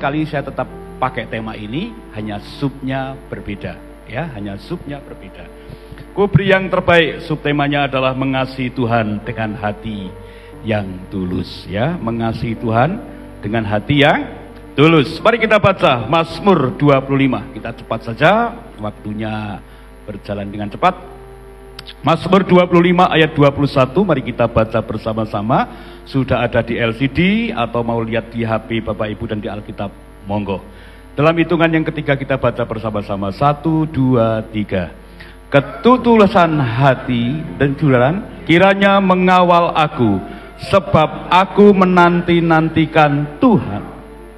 kali saya tetap pakai tema ini, hanya subnya berbeda, ya, hanya subnya berbeda. Ku beri yang terbaik, subtemanya adalah mengasihi Tuhan dengan hati yang tulus, ya, mengasihi Tuhan dengan hati yang tulus. Mari kita baca Mazmur 25. Kita cepat saja, waktunya berjalan dengan cepat. Mazmur 25 ayat 21, mari kita baca bersama-sama. Sudah ada di LCD atau mau lihat di HP Bapak Ibu dan di Alkitab, monggo. Dalam hitungan yang ketiga kita baca bersama-sama. 1, 2, 3. Ketulusan hati dan juragan kiranya mengawal aku, sebab aku menanti-nantikan Tuhan.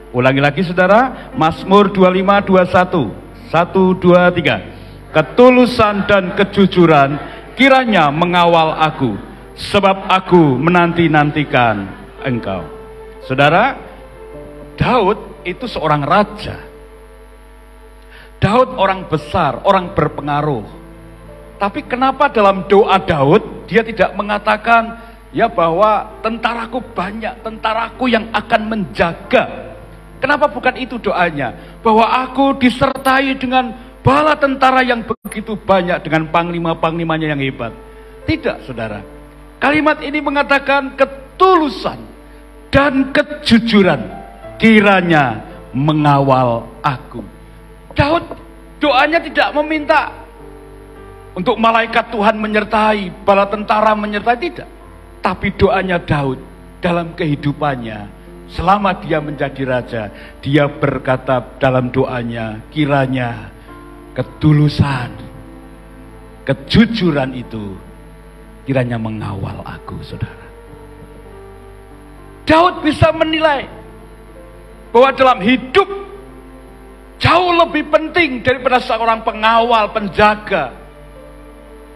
Ulangi lagi saudara, Mazmur 25, 21. 1, 2, 3. Ketulusan dan kejujuran kiranya mengawal aku, sebab aku menanti-nantikan engkau. Saudara, Daud itu seorang raja. Daud orang besar, orang berpengaruh. Tapi kenapa dalam doa Daud dia tidak mengatakan ya bahwa tentaraku banyak, tentaraku yang akan menjaga? Kenapa bukan itu doanya? Bahwa aku disertai dengan bala tentara yang begitu banyak, dengan panglima-panglimanya yang hebat. Tidak, saudara. Kalimat ini mengatakan ketulusan dan kejujuran kiranya mengawal aku. Daud doanya tidak meminta untuk malaikat Tuhan menyertai, bala tentara menyertai, tidak. Tapi doanya Daud dalam kehidupannya, selama dia menjadi raja, dia berkata dalam doanya, kiranya ketulusan, kejujuran itu kiranya mengawal aku, saudara. Daud bisa menilai bahwa dalam hidup jauh lebih penting daripada seorang pengawal, penjaga,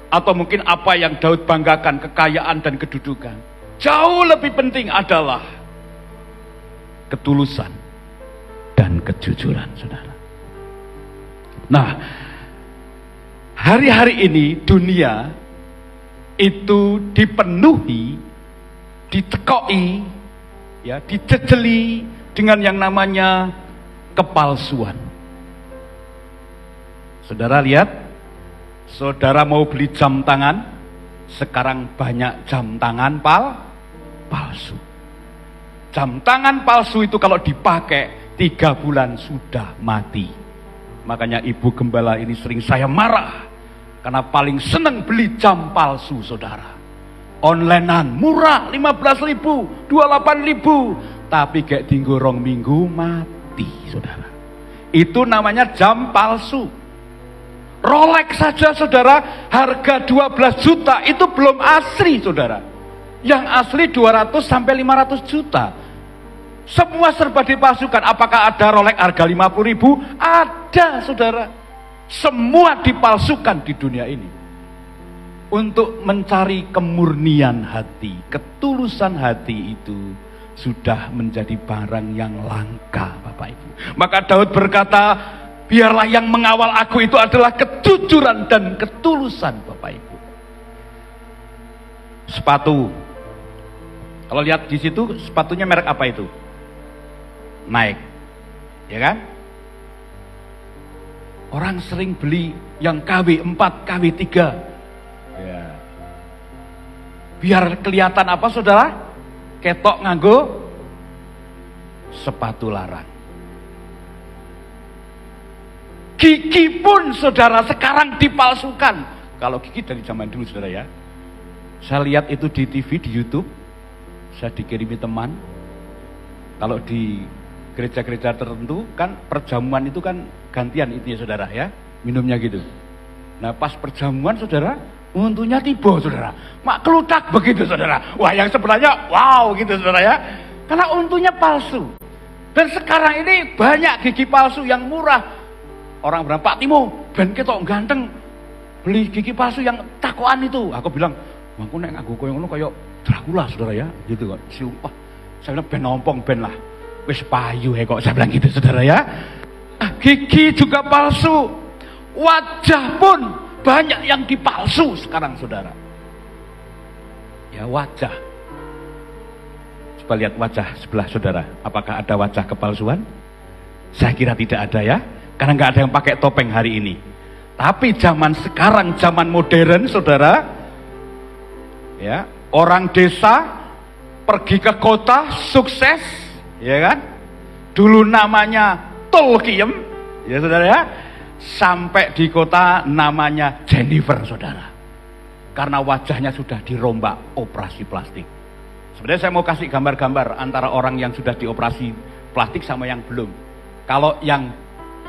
atau mungkin apa yang Daud banggakan, kekayaan dan kedudukan. Jauh lebih penting adalah ketulusan dan kejujuran, saudara. Nah, hari-hari ini dunia itu dipenuhi, dicekoi, ya, dijejeli dengan yang namanya kepalsuan. Saudara lihat, saudara mau beli jam tangan, sekarang banyak jam tangan palsu. Jam tangan palsu itu kalau dipakai 3 bulan sudah mati. Makanya ibu gembala ini sering saya marah, karena paling seneng beli jam palsu, saudara. Onlinean murah 15.000, 28.000, tapi kayak tinggal 2 minggu mati, saudara. Itu namanya jam palsu. Rolex saja, saudara, harga 12 juta itu belum asli, saudara. Yang asli 200 sampai 500 juta. Semua serba dipalsukan. Apakah ada Rolex harga 50.000? Ada, saudara. Semua dipalsukan di dunia ini. Untuk mencari kemurnian hati, ketulusan hati itu sudah menjadi barang yang langka, Bapak Ibu. Maka Daud berkata, biarlah yang mengawal aku itu adalah kejujuran dan ketulusan, Bapak Ibu. Sepatu. Kalau lihat di situ, sepatunya merek apa itu? Nike, ya kan? Orang sering beli yang KW 4, KW 3, ya. Biar kelihatan apa, saudara? Ketok nganggo sepatu larang. Gigi pun, saudara, sekarang dipalsukan. Kalau gigi dari zaman dulu, saudara, ya. Saya lihat itu di TV, di YouTube. Saya dikirimi teman. Kalau di gereja-gereja tertentu kan perjamuan itu kan gantian itu ya, saudara, ya, minumnya gitu. Nah pas perjamuan, saudara, untunya tiba, saudara, mak kelutak begitu, saudara. Wah, yang sebenarnya wow gitu, saudara, ya, karena untunya palsu. Dan sekarang ini banyak gigi palsu yang murah. Orang bilang, Pak Timo, ben ketok ganteng, beli gigi palsu yang takoan itu. Aku bilang, aku nek nganggo koyo ngono koyo Dracula, saudara, ya, gitu kok. Sumpah, saya bilang ben ompong ben lah. Wis payu kok, saya bilang gitu, saudara, ya. Gigi juga palsu. Wajah pun banyak yang dipalsu sekarang, saudara. Ya, wajah. Coba lihat wajah sebelah saudara. Apakah ada wajah kepalsuan? Saya kira tidak ada ya, karena nggak ada yang pakai topeng hari ini. Tapi zaman sekarang, zaman modern, saudara, ya, orang desa pergi ke kota sukses, ya kan? Dulu namanya Tolkiem, ya saudara ya, sampai di kota namanya Jennifer, saudara. Karena wajahnya sudah dirombak operasi plastik. Sebenarnya saya mau kasih gambar-gambar antara orang yang sudah dioperasi plastik sama yang belum. Kalau yang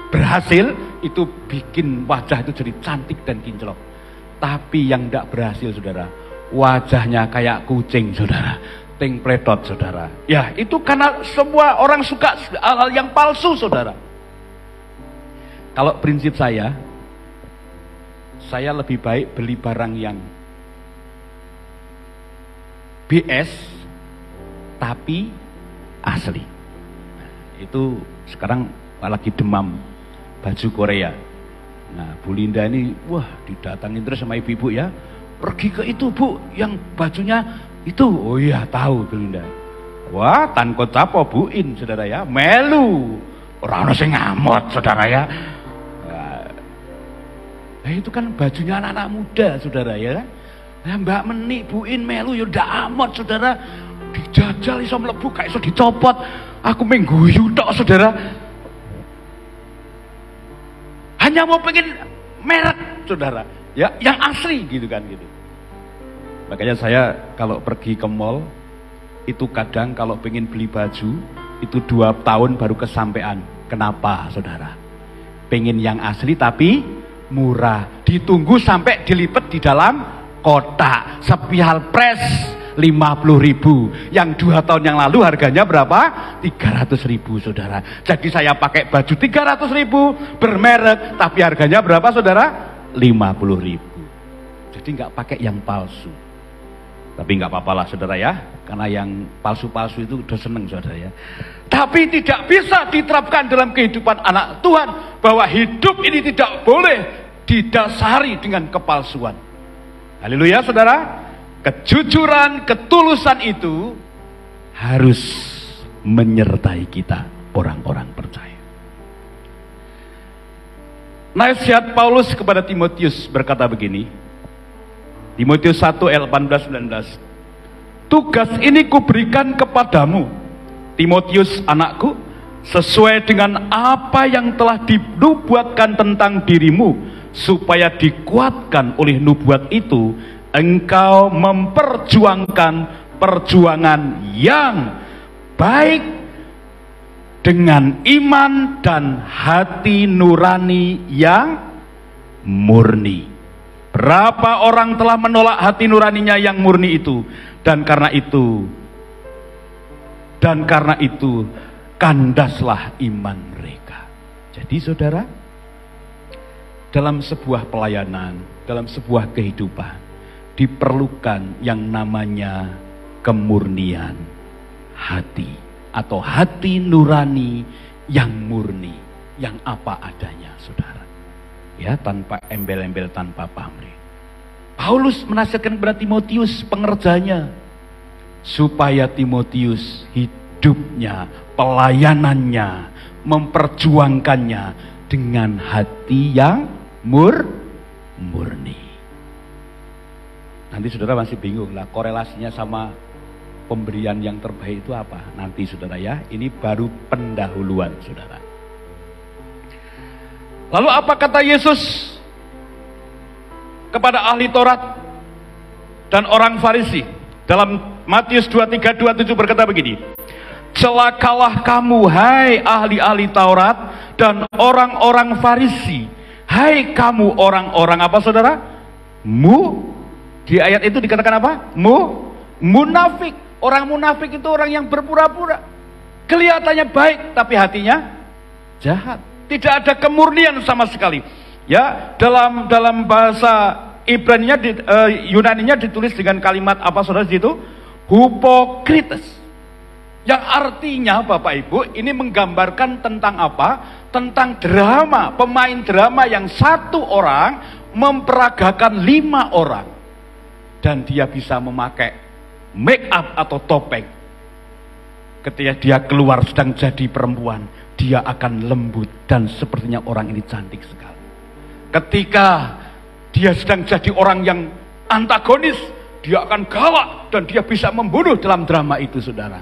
berhasil itu bikin wajah itu jadi cantik dan kinclong. Tapi yang tidak berhasil, saudara, wajahnya kayak kucing, saudara. Ting pledot, saudara. Ya, itu karena semua orang suka hal-hal yang palsu, saudara. Kalau prinsip saya lebih baik beli barang yang BS tapi asli. Itu sekarang lagi demam baju Korea. Nah, Bu Linda ini, wah, didatangin terus sama ibu-ibu ya. Pergi ke itu, Bu, yang bajunya itu. Oh iya, tahu Bu Linda. Wah, tanko capo buin, saudara ya. Melu. Orang sing ngamot, saudara ya. Nah, itu kan bajunya anak-anak muda, saudara ya. Nah, Mbak Menik buin melu ya ndak amat, saudara. Dijajal iso mlebu gak iso dicopot. Aku mengguyu tok, saudara. Hanya mau pengen merek, saudara. Ya, yang asli gitu kan gitu. Makanya saya kalau pergi ke mall itu kadang kalau pengen beli baju itu 2 tahun baru kesampaian. Kenapa, saudara? Pengen yang asli tapi murah. Ditunggu sampai dilipet di dalam kotak. Spial press 50.000. Yang 2 tahun yang lalu harganya berapa? 300.000, saudara. Jadi saya pakai baju 300.000 bermerek, tapi harganya berapa, saudara? 50.000. Jadi nggak pakai yang palsu. Tapi nggak apa-apa lah, saudara ya, karena yang palsu-palsu itu udah seneng, saudara ya. Tapi tidak bisa diterapkan dalam kehidupan anak Tuhan, bahwa hidup ini tidak boleh didasari dengan kepalsuan. Haleluya, saudara. Kejujuran, ketulusan itu harus menyertai kita, orang-orang percaya. Nasihat Paulus kepada Timotius berkata begini, Timotius 1 ayat 18-19, tugas ini kuberikan kepadamu, Timotius anakku, sesuai dengan apa yang telah dinubuatkan tentang dirimu, supaya dikuatkan oleh nubuat itu, engkau memperjuangkan perjuangan yang baik dengan iman dan hati nurani yang murni. Berapa orang telah menolak hati nuraninya yang murni itu, dan karena itu kandaslah iman mereka. Jadi saudara, dalam sebuah pelayanan, dalam sebuah kehidupan diperlukan yang namanya kemurnian hati, atau hati nurani yang murni, yang apa adanya, saudara. Ya, tanpa embel-embel, tanpa pamrih. Paulus menasihatkan kepada Timotius pengerjanya, supaya Timotius hidupnya, pelayanannya, memperjuangkannya dengan hati yang murni. Nanti saudara masih bingung lah korelasinya sama pemberian yang terbaik itu apa? Nanti saudara ya, ini baru pendahuluan, saudara. Lalu apa kata Yesus kepada ahli Taurat dan orang Farisi? Dalam Matius 23-27 berkata begini, celakalah kamu, hai ahli-ahli Taurat dan orang-orang Farisi. Hai kamu orang-orang apa, saudara? Di ayat itu dikatakan apa? Munafik. Orang munafik itu orang yang berpura-pura. Kelihatannya baik tapi hatinya jahat. Tidak ada kemurnian sama sekali. Ya, dalam bahasa Ibraninya Yunaninya ditulis dengan kalimat apa, saudara, itu hipokrites. Yang artinya Bapak Ibu ini menggambarkan tentang apa? Tentang drama, pemain drama yang satu orang memperagakan 5 orang. Dan dia bisa memakai make up atau topeng. Ketika dia keluar sedang jadi perempuan, dia akan lembut dan sepertinya orang ini cantik sekali. Ketika dia sedang jadi orang yang antagonis, dia akan galak dan dia bisa membunuh dalam drama itu, saudara.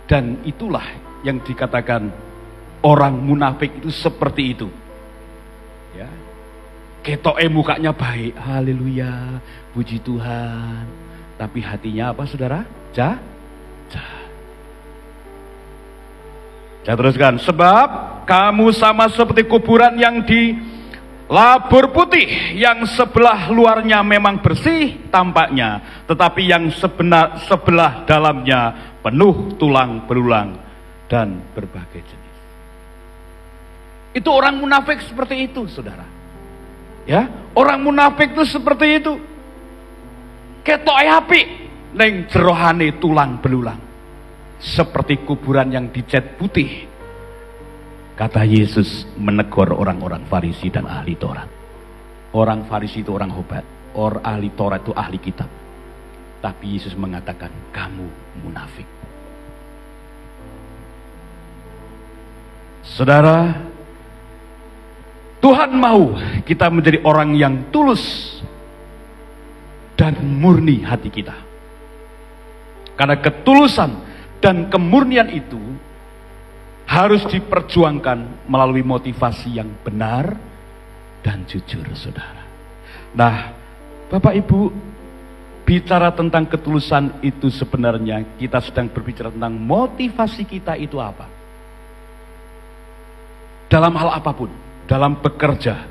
Dan itulah yang dikatakan orang munafik itu seperti itu. Ya. Ketoke mukanya baik, haleluya, puji Tuhan. Tapi hatinya apa, saudara? Jahat. Saya teruskan, sebab kamu sama seperti kuburan yang dilabur putih, yang sebelah luarnya memang bersih tampaknya, tetapi yang sebelah dalamnya penuh tulang belulang dan berbagai jenis. Itu orang munafik seperti itu, saudara. Ya, orang munafik itu seperti itu. Ketoke apik, ning jerohane tulang belulang. Seperti kuburan yang dicat putih. Kata Yesus menegur orang-orang Farisi dan ahli Taurat. Orang Farisi itu orang hebat, orang ahli Taurat itu ahli kitab. Tapi Yesus mengatakan, kamu munafik. Saudara, Tuhan mau kita menjadi orang yang tulus dan murni hati kita. Karena ketulusan dan kemurnian itu harus diperjuangkan melalui motivasi yang benar dan jujur, saudara. Nah, Bapak Ibu, bicara tentang ketulusan itu sebenarnya kita sedang berbicara tentang motivasi kita itu apa. Dalam hal apapun, dalam bekerja,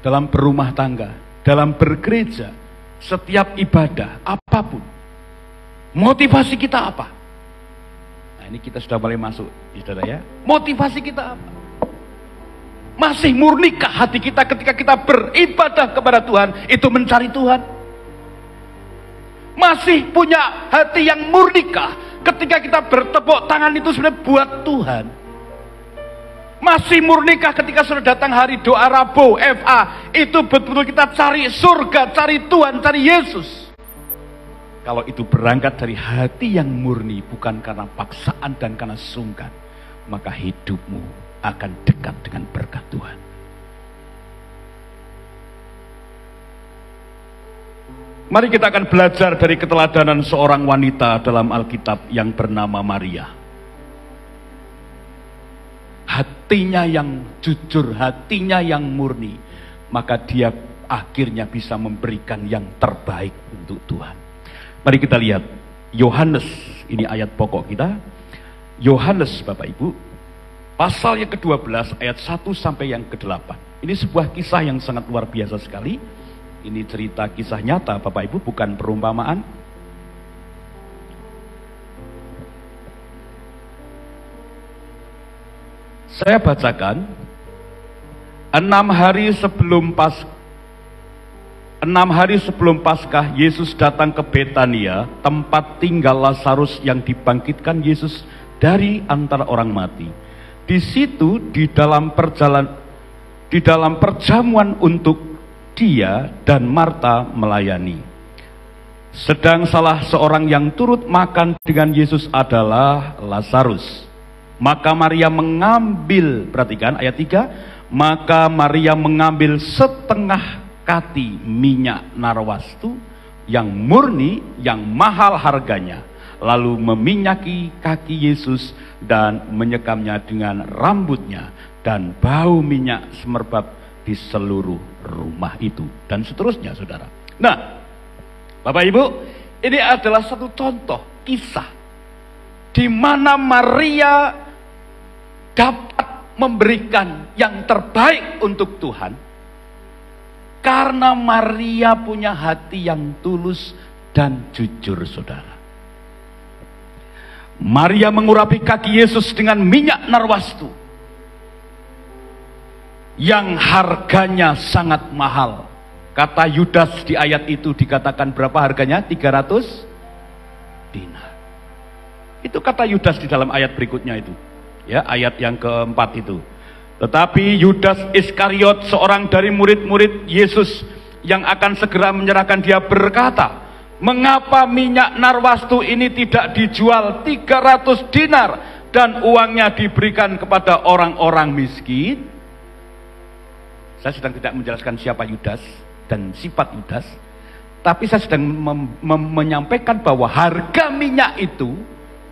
dalam berumah tangga, dalam bergereja, setiap ibadah, apapun. Motivasi kita apa? Nah, ini kita sudah mulai masuk, saudara ya. Motivasi kita apa? Masih murnikah hati kita ketika kita beribadah kepada Tuhan, itu mencari Tuhan? Masih punya hati yang murnikah ketika kita bertepuk tangan itu sebenarnya buat Tuhan? Masih murnikah ketika sudah datang hari doa Rabu, FA, itu betul-betul kita cari surga, cari Tuhan, cari Yesus? Kalau itu berangkat dari hati yang murni, bukan karena paksaan dan karena sungkan, maka hidupmu akan dekat dengan berkat Tuhan. Mari kita akan belajar dari keteladanan seorang wanita dalam Alkitab yang bernama Maria. Hatinya yang jujur, hatinya yang murni, maka dia akhirnya bisa memberikan yang terbaik untuk Tuhan. Mari kita lihat Yohanes, ini ayat pokok kita. Yohanes, Bapak Ibu, pasal yang ke-12 ayat 1 sampai yang ke-8. Ini sebuah kisah yang sangat luar biasa sekali. Ini cerita kisah nyata, Bapak Ibu, bukan perumpamaan. Saya bacakan. 6 hari sebelum Paskah, Yesus datang ke Betania, tempat tinggal Lazarus yang dibangkitkan Yesus dari antara orang mati. Di situ, di dalam perjamuan untuk dia dan Marta melayani. Sedang salah seorang yang turut makan dengan Yesus adalah Lazarus. Maka Maria mengambil, perhatikan ayat 3, maka Maria mengambil setengah kati minyak narwastu yang murni, yang mahal harganya, lalu meminyaki kaki Yesus dan menyekamnya dengan rambutnya, dan bau minyak semerbak di seluruh rumah itu, dan seterusnya, saudara. Nah, Bapak Ibu, ini adalah satu contoh kisah di mana Maria dapat memberikan yang terbaik untuk Tuhan. Karena Maria punya hati yang tulus dan jujur, saudara. Maria mengurapi kaki Yesus dengan minyak narwastu yang harganya sangat mahal. Kata Yudas di ayat itu dikatakan berapa harganya? 300 dinar. Itu kata Yudas di dalam ayat berikutnya itu. Ya, ayat yang keempat itu. Tetapi Yudas Iskariot, seorang dari murid-murid Yesus yang akan segera menyerahkan dia, berkata, mengapa minyak narwastu ini tidak dijual 300 dinar dan uangnya diberikan kepada orang-orang miskin. Saya sedang tidak menjelaskan siapa Yudas dan sifat Yudas, tapi saya sedang menyampaikan bahwa harga minyak itu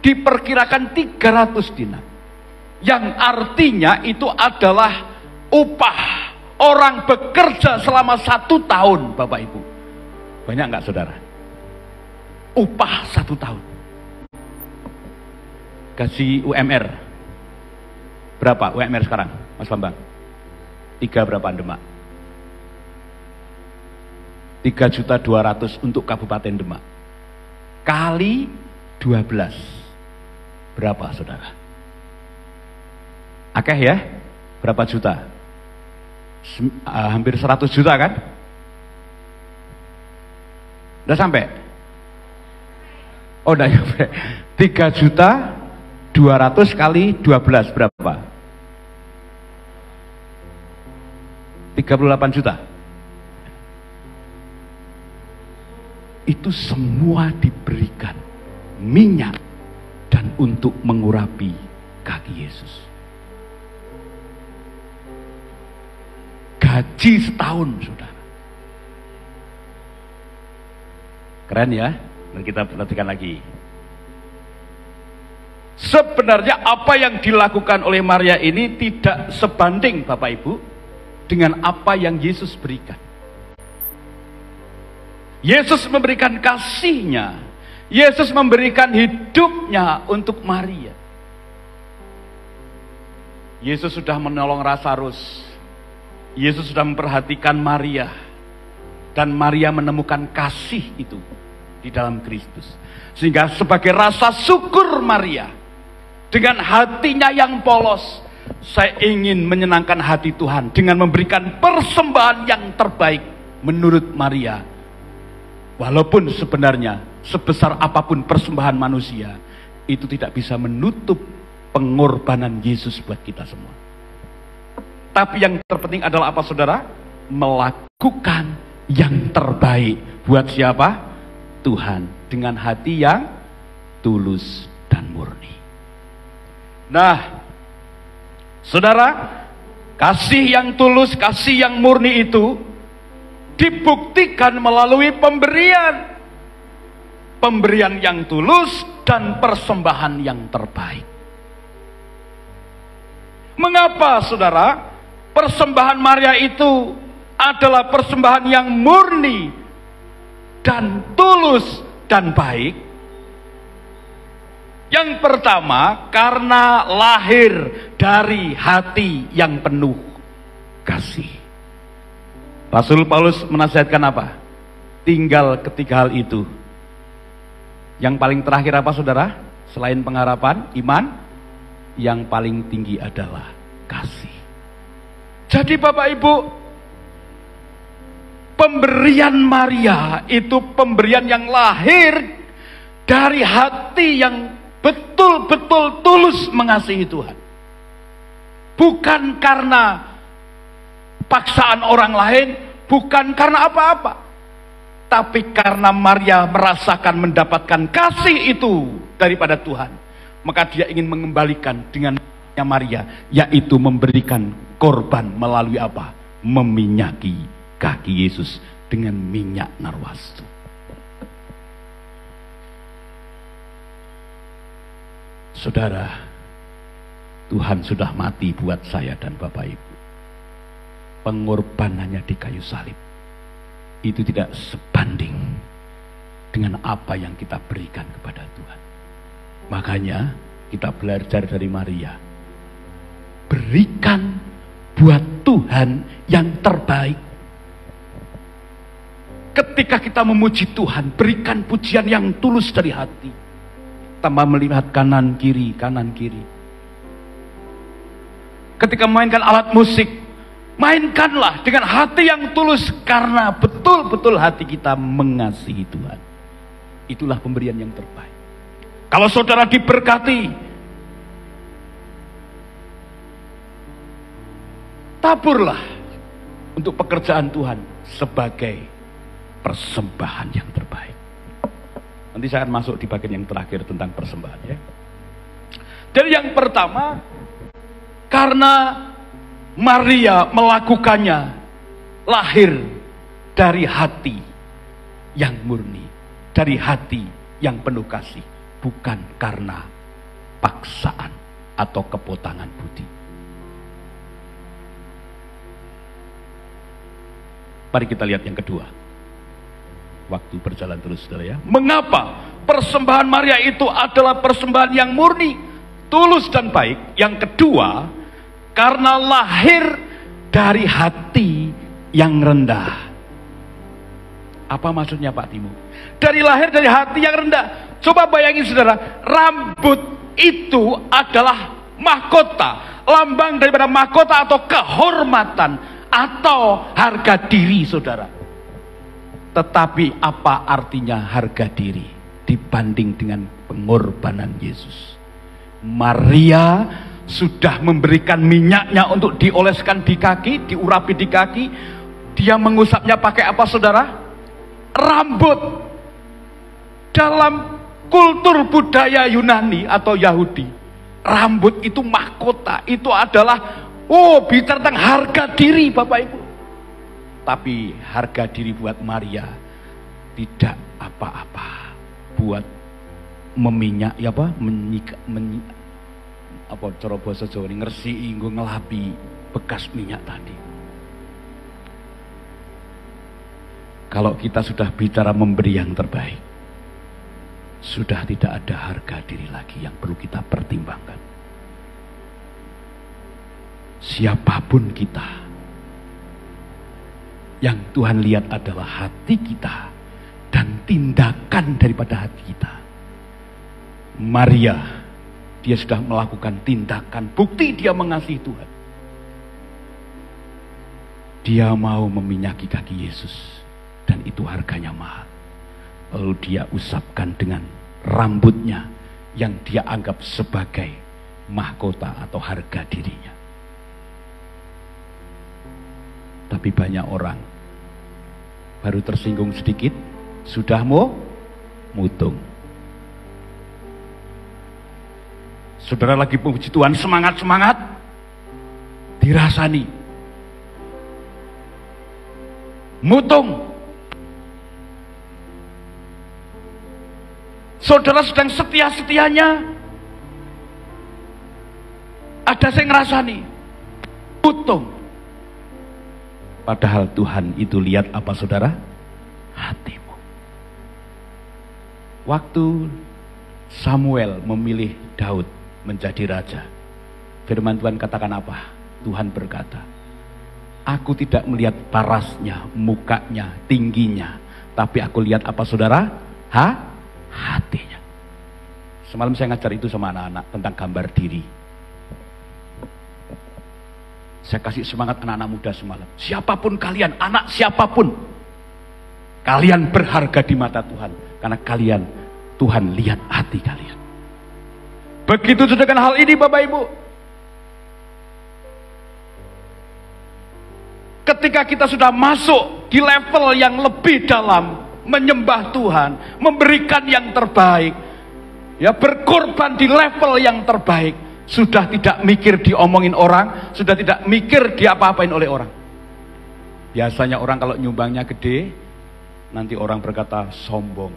diperkirakan 300 dinar, yang artinya itu adalah upah orang bekerja selama 1 tahun. Bapak Ibu, banyak nggak saudara? Upah 1 tahun. Gaji UMR berapa UMR sekarang, Mas Bambang? 3 berapa Demak? 3.200.000 untuk Kabupaten Demak. Kali 12. Berapa saudara? Akeh ya? Berapa juta? Hampir 100 juta kan? Udah sampai? Oh, udah sampai. 3.200.000 kali 12 berapa? 38 juta. Itu semua diberikan minyak dan untuk mengurapi kaki Yesus. Gaji setahun, saudara. Keren ya? Mari kita perhatikan lagi. Sebenarnya apa yang dilakukan oleh Maria ini tidak sebanding, Bapak Ibu, dengan apa yang Yesus berikan. Yesus memberikan kasih-Nya. Yesus memberikan hidupnya untuk Maria. Yesus sudah menolong Lazarus. Yesus sudah memperhatikan Maria. Dan Maria menemukan kasih itu di dalam Kristus. Sehingga sebagai rasa syukur Maria, dengan hatinya yang polos, saya ingin menyenangkan hati Tuhan dengan memberikan persembahan yang terbaik menurut Maria. Walaupun sebenarnya sebesar apapun persembahan manusia, itu tidak bisa menutup pengorbanan Yesus buat kita semua. Tapi yang terpenting adalah apa saudara? Melakukan yang terbaik. Buat siapa? Tuhan. Dengan hati yang tulus dan murni. Nah, saudara, kasih yang tulus, kasih yang murni itu dibuktikan melalui pemberian. Pemberian yang tulus dan persembahan yang terbaik. Mengapa saudara? Persembahan Maria itu adalah persembahan yang murni dan tulus dan baik. Yang pertama, karena lahir dari hati yang penuh kasih. Rasul Paulus menasihatkan apa? Tinggal ketiga hal itu. Yang paling terakhir apa saudara? Selain pengharapan, iman, yang paling tinggi adalah kasih. Jadi Bapak Ibu, pemberian Maria itu pemberian yang lahir dari hati yang betul-betul tulus mengasihi Tuhan. Bukan karena paksaan orang lain, bukan karena apa-apa, tapi karena Maria merasakan mendapatkan kasih itu daripada Tuhan, maka dia ingin mengembalikan dengan Maria, yaitu memberikan korban melalui apa? Meminyaki kaki Yesus dengan minyak narwastu. Saudara, Tuhan sudah mati buat saya dan Bapak Ibu. Pengorbanannya di kayu salib itu tidak sebanding dengan apa yang kita berikan kepada Tuhan. Makanya kita belajar dari Maria, berikan buat Tuhan yang terbaik. Ketika kita memuji Tuhan, berikan pujian yang tulus dari hati, tanpa melihat kanan kiri. Ketika memainkan alat musik, mainkanlah dengan hati yang tulus, karena betul-betul hati kita mengasihi Tuhan. Itulah pemberian yang terbaik. Kalau saudara diberkati, taburlah untuk pekerjaan Tuhan sebagai persembahan yang terbaik. Nanti saya akan masuk di bagian yang terakhir tentang persembahan ya. Jadi yang pertama, karena Maria melakukannya lahir dari hati yang murni, dari hati yang penuh kasih, bukan karena paksaan atau kepotangan budi. Mari kita lihat yang kedua. Waktu berjalan terus, saudara ya. Mengapa persembahan Maria itu adalah persembahan yang murni, tulus dan baik? Yang kedua, karena lahir dari hati yang rendah. Apa maksudnya Pak Timo? Dari lahir dari hati yang rendah. Coba bayangin saudara, rambut itu adalah mahkota, lambang daripada mahkota atau kehormatan atau harga diri saudara. Tetapi apa artinya harga diri dibanding dengan pengorbanan Yesus? Maria sudah memberikan minyaknya untuk dioleskan di kaki, diurapi di kaki. Dia mengusapnya pakai apa saudara? Rambut. Dalam kultur budaya Yunani atau Yahudi, rambut itu mahkota, itu adalah bicara tentang harga diri Bapak Ibu. Tapi harga diri buat Maria tidak apa-apa. Buat meminyak ya apa? Apa cara basa Jawa ini ngersiki nggo ngelapi bekas minyak tadi. Kalau kita sudah bicara memberi yang terbaik, sudah tidak ada harga diri lagi yang perlu kita pertimbangkan. Siapapun kita, yang Tuhan lihat adalah hati kita dan tindakan daripada hati kita. Maria, dia sudah melakukan tindakan, bukti dia mengasihi Tuhan. Dia mau meminyaki kaki Yesus, dan itu harganya mahal. Lalu dia usapkan dengan rambutnya yang dia anggap sebagai mahkota atau harga dirinya. Tapi banyak orang baru tersinggung sedikit sudah mau mutung. Saudara lagi puji Tuhan, semangat-semangat, dirasani mutung. Saudara sedang setia-setianya, ada saya ngerasani mutung. Padahal Tuhan itu lihat apa saudara? Hatimu. Waktu Samuel memilih Daud menjadi raja, firman Tuhan katakan apa? Tuhan berkata, aku tidak melihat parasnya, mukanya, tingginya, tapi aku lihat apa saudara? Hatinya. Semalam saya ngajar itu sama anak-anak tentang gambar diri. Saya kasih semangat anak-anak muda semalam. Siapapun kalian, anak siapapun, kalian berharga di mata Tuhan. Karena kalian, Tuhan lihat hati kalian. Begitu juga dengan hal ini Bapak Ibu. Ketika kita sudah masuk di level yang lebih dalam, menyembah Tuhan, memberikan yang terbaik, ya berkorban di level yang terbaik, sudah tidak mikir diomongin orang, sudah tidak mikir diapa-apain oleh orang. Biasanya orang kalau nyumbangnya gede, nanti orang berkata sombong.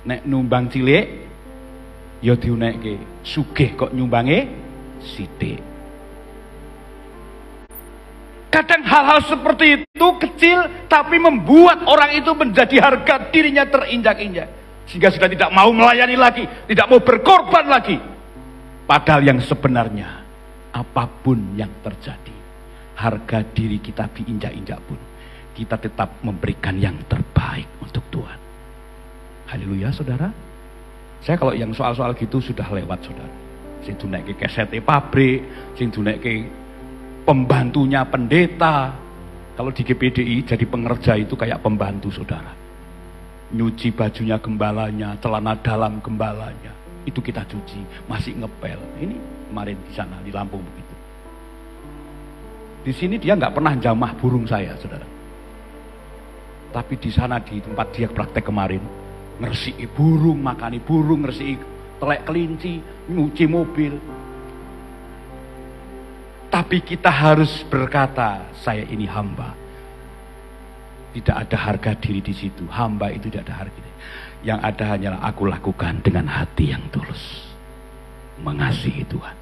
Nek nyumbang cilik, ya diunekke, sugih kok nyumbange sithik. Kadang hal-hal seperti itu kecil, tapi membuat orang itu menjadi harga dirinya terinjak-injak. Sehingga sudah tidak mau melayani lagi, tidak mau berkorban lagi. Padahal yang sebenarnya, apapun yang terjadi, harga diri kita diinjak-injak pun, kita tetap memberikan yang terbaik untuk Tuhan. Haleluya saudara. Saya kalau yang soal-soal gitu sudah lewat saudara. Sing dunekke kesete pabrik, sing dunekke pembantunya pendeta. Kalau di GPDI jadi pengerja itu kayak pembantu saudara. Nyuci bajunya gembalanya, celana dalam gembalanya, itu kita cuci, masih ngepel. Ini kemarin di sana di Lampung begitu. Di sini dia nggak pernah jamah burung saya, saudara. Tapi di sana di tempat dia praktek kemarin, ngersiki burung, makani burung, ngersiki telek kelinci, nyuci mobil. Tapi kita harus berkata, saya ini hamba. Tidak ada harga diri di situ. Hamba itu tidak ada harga diri. Yang ada hanyalah aku lakukan dengan hati yang tulus. Mengasihi Tuhan.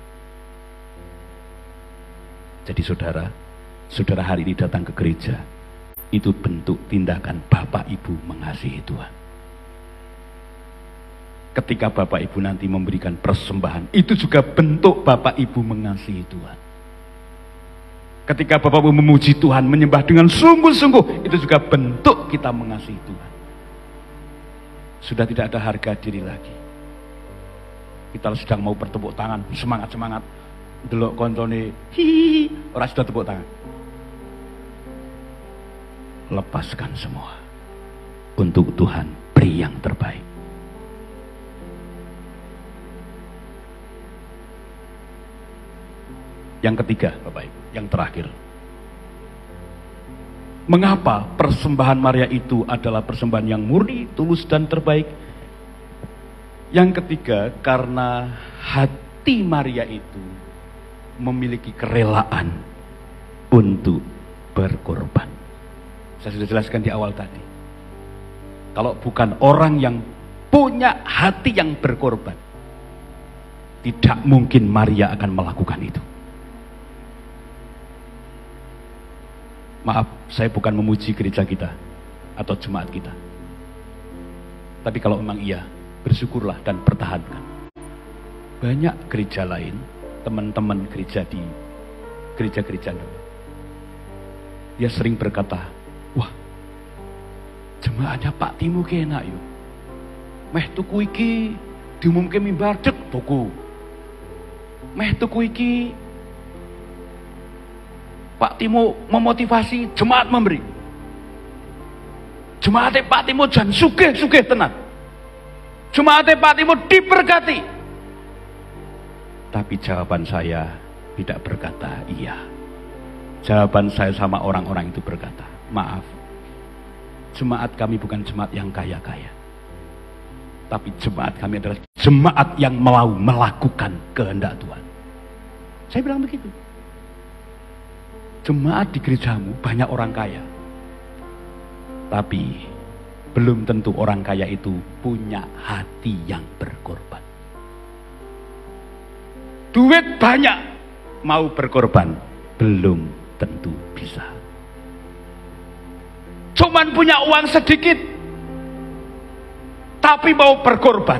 Jadi saudara hari ini datang ke gereja. Itu bentuk tindakan Bapak Ibu mengasihi Tuhan. Ketika Bapak Ibu nanti memberikan persembahan, itu juga bentuk Bapak Ibu mengasihi Tuhan. Ketika Bapak Ibu memuji Tuhan, menyembah dengan sungguh-sungguh, itu juga bentuk kita mengasihi Tuhan. Sudah tidak ada harga diri lagi. Kita sedang mau bertepuk tangan, semangat-semangat. Delok koncone, hihihi, orang sudah tepuk tangan. Lepaskan semua. Untuk Tuhan, beri yang terbaik. Yang ketiga, Bapak Ibu, yang terakhir. Mengapa persembahan Maria itu adalah persembahan yang murni, tulus, dan terbaik? Yang ketiga, karena hati Maria itu memiliki kerelaan untuk berkorban. Saya sudah jelaskan di awal tadi. Kalau bukan orang yang punya hati yang berkorban, tidak mungkin Maria akan melakukan itu. Maaf, saya bukan memuji gereja kita atau jemaat kita. Tapi kalau memang iya, bersyukurlah dan pertahankan. Banyak gereja lain, teman-teman gereja di gereja-gereja dulu, dia sering berkata, wah, jemaatnya Pak Timo ki enak yuk. Meh tuku iki diumumke mimbar cek tuku. Meh tuku iki Pak Timo memotivasi, jemaat memberi. Jemaatnya Pak Timo jan sugih-sugih tenan. Jemaatnya Pak Timo diberkati. Tapi jawaban saya tidak berkata iya. Jawaban saya sama orang-orang itu berkata, maaf, jemaat kami bukan jemaat yang kaya-kaya. Tapi jemaat kami adalah jemaat yang mau melakukan kehendak Tuhan. Saya bilang begitu. Jemaat di gerejamu banyak orang kaya. Tapi belum tentu orang kaya itu punya hati yang berkorban. Duit banyak, mau berkorban, belum tentu bisa. Cuman punya uang sedikit, tapi mau berkorban,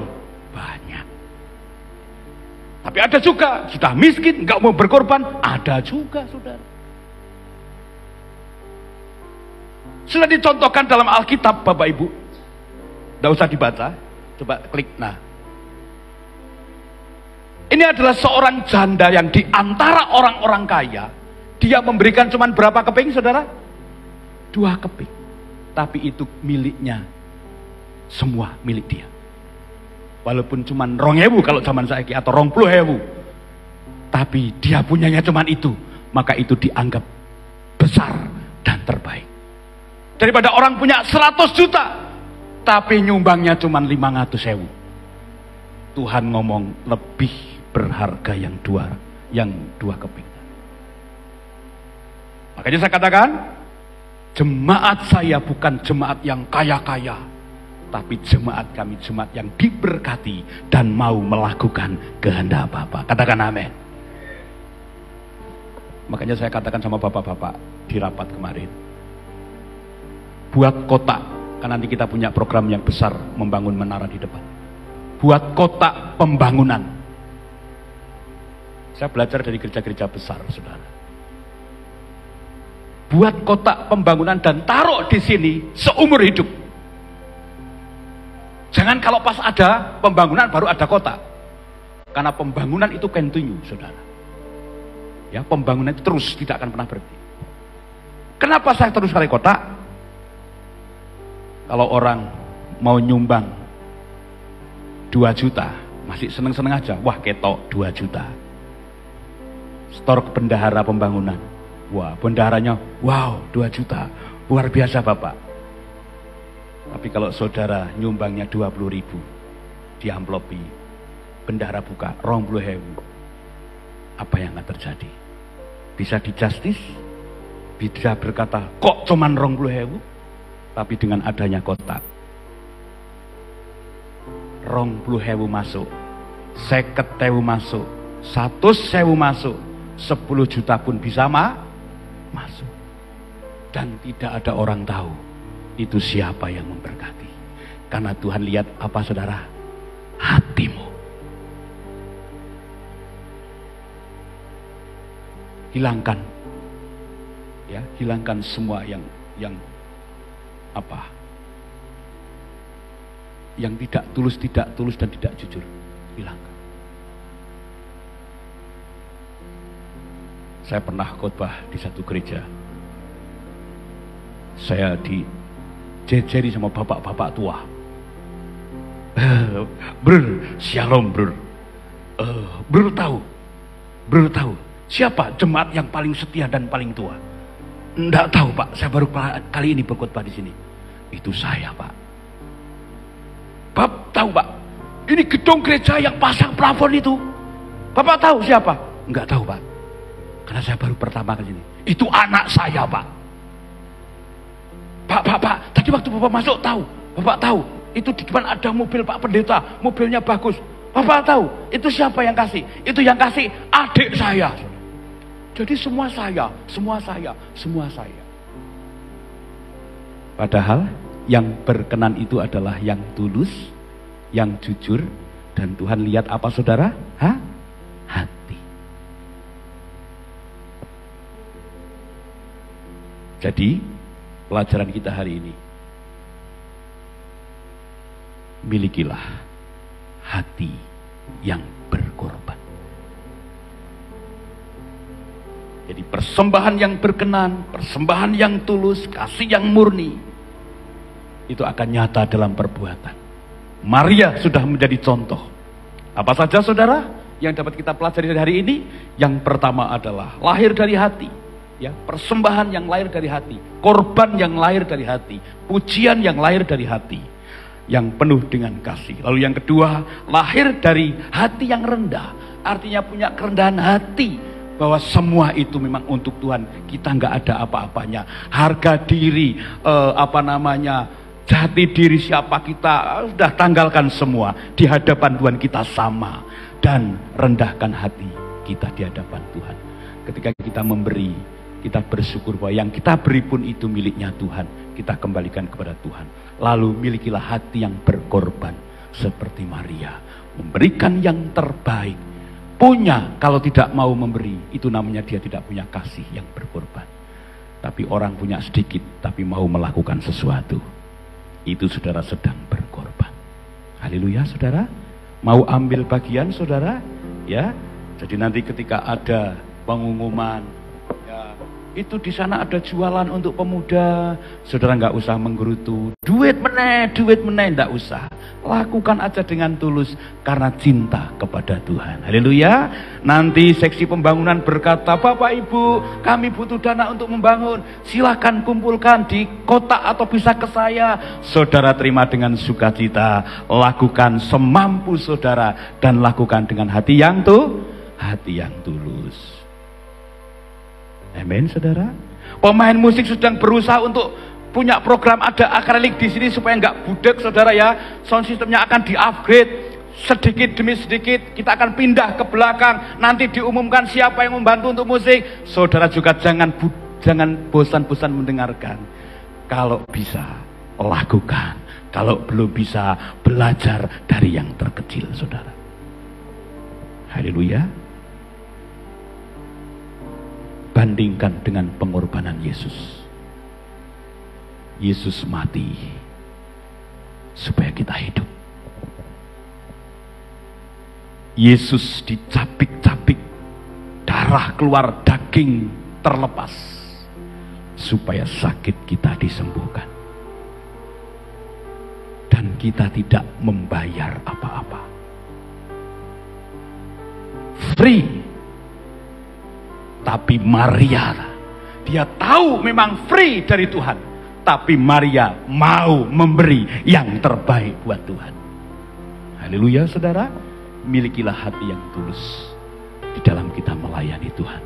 banyak. Tapi ada juga, sudah miskin, nggak mau berkorban, ada juga, saudara. Sudah dicontohkan dalam Alkitab, Bapak Ibu. Tidak usah dibaca, coba klik. Nah, ini adalah seorang janda yang di antara orang-orang kaya. Dia memberikan cuman berapa keping, saudara? 2 keping. Tapi itu miliknya, semua milik dia. Walaupun cuman 2.000 kalau zaman saiki atau 20.000, tapi dia punyanya cuman itu, maka itu dianggap besar dan terbaik. Daripada orang punya 100 juta, tapi nyumbangnya cuma 500.000. Tuhan ngomong lebih berharga yang dua keping. Makanya saya katakan, jemaat saya bukan jemaat yang kaya-kaya, tapi jemaat kami jemaat yang diberkati dan mau melakukan kehendak Bapa. Katakan amin. Makanya saya katakan sama bapak-bapak di rapat kemarin, buat kotak, kan nanti kita punya program yang besar membangun menara di depan. Buat kotak pembangunan. Saya belajar dari gereja-gereja besar, saudara. Buat kotak pembangunan dan taruh di sini seumur hidup. Jangan kalau pas ada pembangunan baru ada kotak. Karena pembangunan itu continue, saudara. Ya, pembangunan itu terus, tidak akan pernah berhenti. Kenapa saya terus kali kotak? Kalau orang mau nyumbang 2 juta, masih seneng-seneng aja. Wah, ketok 2 juta. Store ke bendahara pembangunan. Wah, bendaharanya, wow, 2 juta. Luar biasa, Bapak. Tapi kalau saudara nyumbangnya 20.000, di amplopi, bendahara buka 20.000. Apa yang akan terjadi? Bisa di justice, bisa berkata kok cuman 20.000, tapi dengan adanya kotak 20.000 masuk, 50.000 masuk, 100.000 masuk, 10 juta pun bisa masuk, dan tidak ada orang tahu itu siapa yang memberkati. Karena Tuhan lihat apa saudara? Hatimu. Hilangkan, ya, hilangkan semua yang apa? Yang tidak tulus dan tidak jujur, hilangkan. Saya pernah khotbah di satu gereja. Saya dijejeri sama bapak-bapak tua. Brr, shalom brr. Brr tahu siapa jemaat yang paling setia dan paling tua? Enggak tahu Pak, saya baru kali ini berkhotbah di sini. Itu saya Pak. Bapak tahu Pak, ini gedung gereja yang pasang plafon itu. Bapak tahu siapa? Enggak tahu Pak, karena saya baru pertama kali ini. Itu anak saya Pak. Pak, tadi waktu Bapak masuk tahu. Bapak tahu, itu di depan ada mobil Pak Pendeta, mobilnya bagus. Bapak tahu, itu siapa yang kasih? Itu yang kasih adik saya. Jadi semua saya. Padahal yang berkenan itu adalah yang tulus, yang jujur, dan Tuhan lihat apa saudara? Hati. Jadi pelajaran kita hari ini, milikilah hati yang berkorban. Jadi persembahan yang berkenan, persembahan yang tulus, kasih yang murni, itu akan nyata dalam perbuatan. Maria sudah menjadi contoh. Apa saja saudara yang dapat kita pelajari dari hari ini? Yang pertama adalah lahir dari hati, ya, persembahan yang lahir dari hati, korban yang lahir dari hati, pujian yang lahir dari hati, yang penuh dengan kasih. Lalu yang kedua, lahir dari hati yang rendah, artinya punya kerendahan hati, bahwa semua itu memang untuk Tuhan. Kita nggak ada apa-apanya. Harga diri, jati diri siapa kita, sudah tanggalkan semua. Di hadapan Tuhan kita sama. Dan rendahkan hati kita di hadapan Tuhan. Ketika kita memberi, kita bersyukur bahwa yang kita beri pun itu miliknya Tuhan. Kita kembalikan kepada Tuhan. Lalu milikilah hati yang berkorban seperti Maria, memberikan yang terbaik. Punya kalau tidak mau memberi, itu namanya dia tidak punya kasih yang berkorban. Tapi orang punya sedikit tapi mau melakukan sesuatu, itu saudara sedang berkorban. Haleluya saudara. Mau ambil bagian saudara, ya. Jadi nanti ketika ada pengumuman, ya, itu di sana ada jualan untuk pemuda, saudara nggak usah menggerutu, duit meneh, nggak usah. Lakukan aja dengan tulus karena cinta kepada Tuhan. Haleluya. Nanti seksi pembangunan berkata, Bapak Ibu, kami butuh dana untuk membangun. Silakan kumpulkan di kotak atau bisa ke saya. Saudara terima dengan sukacita. Lakukan semampu saudara dan lakukan dengan hati yang tulus. Amin, saudara. Pemain musik sedang berusaha untuk punya program ada akrilik di sini supaya nggak budek, saudara ya. Sound systemnya akan di-upgrade sedikit demi sedikit. Kita akan pindah ke belakang. Nanti diumumkan siapa yang membantu untuk musik. Saudara juga jangan bosan-bosan mendengarkan. Kalau bisa lakukan. Kalau belum bisa belajar dari yang terkecil, saudara. Haleluya. Bandingkan dengan pengorbanan Yesus. Yesus mati supaya kita hidup. Yesus dicapik-capik, darah keluar, daging terlepas supaya sakit kita disembuhkan. Dan kita tidak membayar apa-apa. Free. Tapi Maria, dia tahu memang free dari Tuhan. Tapi Maria mau memberi yang terbaik buat Tuhan. Haleluya saudara. milikilah hati yang tulus di dalam kita melayani Tuhan,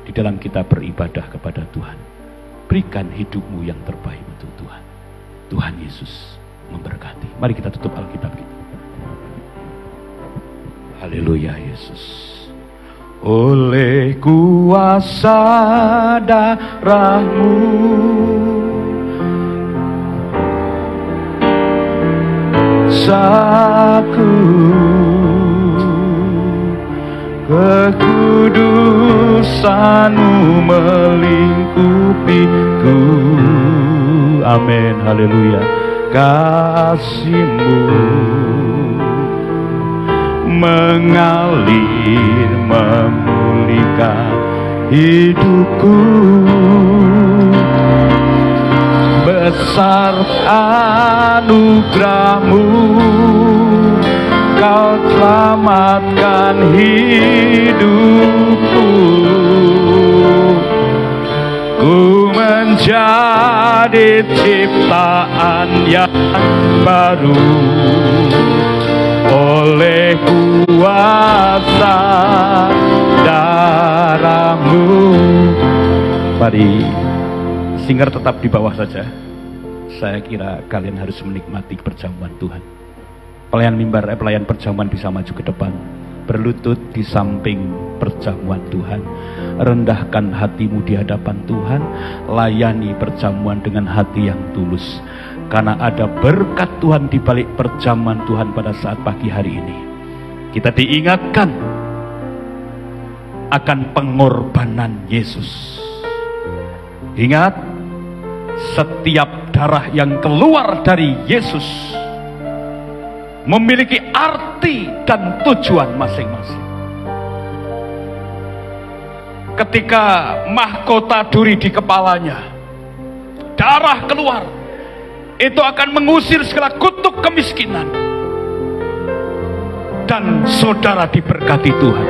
di dalam kita beribadah kepada Tuhan. Berikan hidupmu yang terbaik untuk Tuhan. Tuhan Yesus memberkati. Mari kita tutup Alkitab kita. Haleluya Yesus. Oleh kuasa darah-Mu saku kekudusan-Mu melingkupiku. Amin, haleluya. Kasih-Mu mengalir memulihkan hidupku. Besar anugerah-Mu, Kau selamatkan hidupku. Ku menjadi ciptaan yang baru oleh kuasa darah-Mu. Mari singer tetap di bawah saja. Saya kira kalian harus menikmati perjamuan Tuhan. Pelayan perjamuan bisa maju ke depan, berlutut di samping perjamuan Tuhan. Rendahkan hatimu di hadapan Tuhan, layani perjamuan dengan hati yang tulus. Karena ada berkat Tuhan di balik perjamuan Tuhan pada saat pagi hari ini. Kita diingatkan akan pengorbanan Yesus. Ingat, setiap darah yang keluar dari Yesus memiliki arti dan tujuan masing-masing. Ketika mahkota duri di kepalanya, darah keluar, itu akan mengusir segala kutuk kemiskinan. Dan saudara diberkati Tuhan.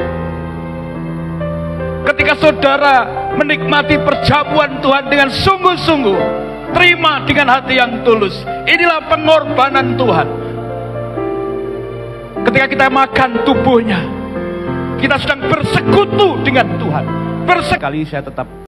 Ketika saudara menikmati perjamuan Tuhan dengan sungguh-sungguh, terima dengan hati yang tulus. Inilah pengorbanan Tuhan. Ketika kita makan tubuhnya, kita sedang bersekutu dengan Tuhan. Sekali saya tetap